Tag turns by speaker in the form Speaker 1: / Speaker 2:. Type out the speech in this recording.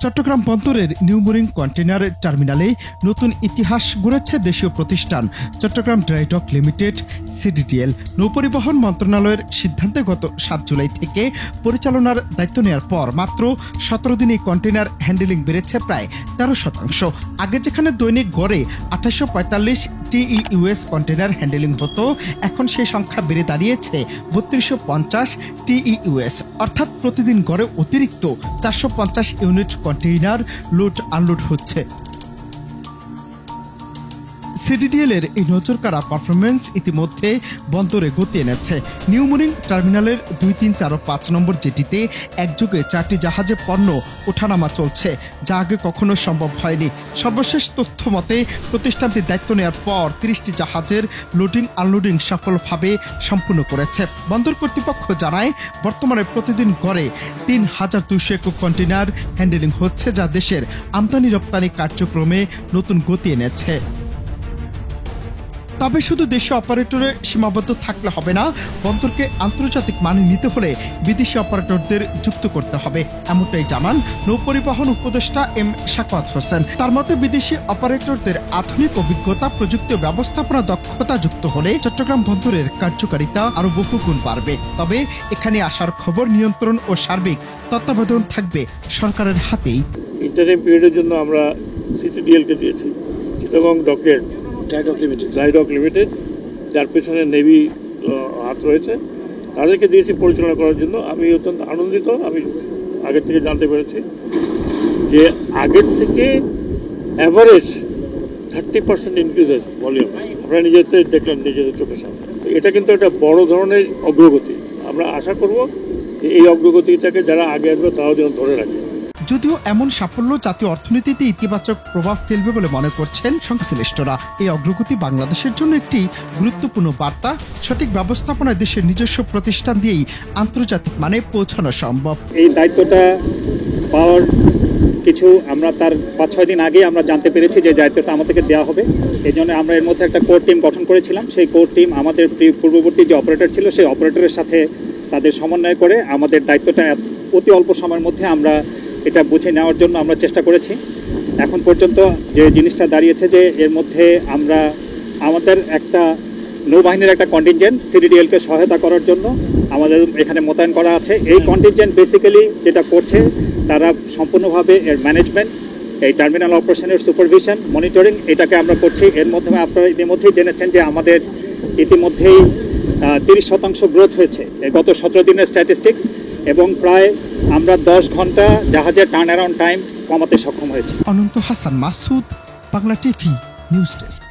Speaker 1: চট্টগ্রাম বন্দরের new mooring container টার্মিনালে নতুন ইতিহাস গড়েছে দেশীয় প্রতিষ্ঠান Chattogram dry dock limited CDDL. নৌপরিবহন মন্ত্রণালয়ের সিদ্ধান্তে গত ৭ জুলাই থেকে পরিচালনার দায়িত্ব নেওয়ার পর মাত্র ১৭ দিনে কন্টেইনার হ্যান্ডেলিং বেড়েছে প্রায় ১৩%। আগে যেখানে দৈনিক গড়ে ২৮৪৫ TEUS কন্টেইনার হ্যান্ডেলিং হতো, এখন সেই সংখ্যা বেড়ে দাঁড়িয়েছে ৩২৫০ TEUS, অর্থাৎ প্রতিদিন গড়ে অতিরিক্ত ৪৫০ ইউনিট কন্টেইনার লোড আনলোড হচ্ছে। সিডিডিএল এর এই নজরকাড়া পারফরমেন্স ইতিমধ্যে বন্দরে গতি এনেছে। নিউ মুরিং টার্মিনালের ২, ৩, ৪ ও ৫ নম্বর জেটিতে একযোগে ৪টি জাহাজে পণ্য ওঠানামা চলছে, যা আগে কখনো সম্ভব হয়নি। সর্বশেষ তথ্য মতে প্রতিষ্ঠানটি দায়িত্ব নেওয়ার পর ৩০টি জাহাজের লোডিং আনলোডিং সফলভাবে সম্পূর্ণ করেছে। বন্দর কর্তৃপক্ষ জানায়, বর্তমানে প্রতিদিন গড়ে ৩,২০০ একক কন্টেইনার হ্যান্ডেলিং হচ্ছে, যা দেশের আমদানি রপ্তানি কার্যক্রমে নতুন গতি এনেছে। তবে শুধু দেশীয় অপারেটরে সীমাবদ্ধ থাকলে হবে না, বন্দরকে আন্তর্জাতিক মানে নিতে হলে বিদেশি অপারেটরদের যুক্ত করতে হবে, এমনটাই জানান নৌপরিবহন উপদেষ্টা এম শাকাওয়াত হোসেন। তার মতে বিদেশি অপারেটরদের আধুনিক অভিজ্ঞতা, প্রযুক্তি ও ব্যবস্থাপনা দক্ষতা যুক্ত হলে চট্টগ্রাম বন্দরের কার্যকারিতা আরো বহুগুণ বাড়বে। তবে এখানে আসার খবর নিয়ন্ত্রণ ও সার্বিক তত্ত্বাবধান থাকবে সরকারের হাতেই।
Speaker 2: ইন্টারিম পিরিয়ডের জন্য আমরা সিটিডিএলকে দিয়েছি চিটাগং ডকের ড্রাই ডক লিমিটেড, যার পেছনে নেভি হাত রয়েছে, তাদেরকে দিয়েছি পরিচালনা করার জন্য। আমি অত্যন্ত আনন্দিত। আমি আগের থেকে জানতে পেরেছি যে আগের থেকে অ্যাভারেজ 30% ইনক্রিজ হয়েছে ভলিউম। আমরা নিজেদের দেখলাম নিজেদের চোখের সামনে। এটা কিন্তু একটা বড় ধরনের অগ্রগতি। আমরা আশা করব যে এই অগ্রগতিটাকে যারা আগে আসবে তারাও যেন ধরে রাখে।
Speaker 1: যদিও এমন সাফল্য জাতীয় অর্থনীতিতে ইতিবাচক প্রভাব ফেলবে বলে মনে করছেন সংশ্লিষ্টরা, এই অগ্রগতি বাংলাদেশের জন্য একটি গুরুত্বপূর্ণ বার্তা। সঠিক ব্যবস্থাপনায় দেশের নিজস্ব প্রতিষ্ঠান দিয়েই আন্তর্জাতিক মানে পৌঁছানো সম্ভব।
Speaker 3: এই দায়িত্বটা পাওয়ার কিছু আমরা তার ৫-৬ দিন আগে আমরা জানতে পেরেছি যে দায়িত্বটা আমাদেরকে দেওয়া হবে। এই জন্য আমরা এর মধ্যে একটা কোর টিম গঠন করেছিলাম। সেই কোর টিম আমাদের পূর্ববর্তী যে অপারেটর ছিল সেই অপারেটরের সাথে তাদের সমন্বয় করে আমাদের দায়িত্বটা অতি অল্প সময়ের মধ্যে আমরা এটা বুঝে নেওয়ার জন্য আমরা চেষ্টা করেছি। এখন পর্যন্ত যে জিনিসটা দাঁড়িয়েছে যে এর মধ্যে আমরা আমাদের একটা নৌবাহিনীর একটা কন্টিনজেন্ট সিডিডিএলকে সহায়তা করার জন্য আমাদের এখানে মোতায়েন করা আছে। এই কন্টিনজেন্ট বেসিক্যালি যেটা করছে, তারা সম্পূর্ণভাবে এর ম্যানেজমেন্ট, এই টার্মিনাল অপারেশনের সুপারভিশন, মনিটরিং, এটাকে আমরা করছি। এর মাধ্যমে আপনারা ইতিমধ্যেই জেনেছেন যে আমাদের ইতিমধ্যেই 30% গ্রোথ হয়েছে গত 17 দিনের স্ট্যাটিস্টিক্স, এবং প্রায় আমরা 10 ঘন্টা জাহাজের টার্ন অ্যারাউন্ড টাইম কমাতে সক্ষম হয়েছি।
Speaker 1: Ananta Hasan Masud, Bangla TV news desk.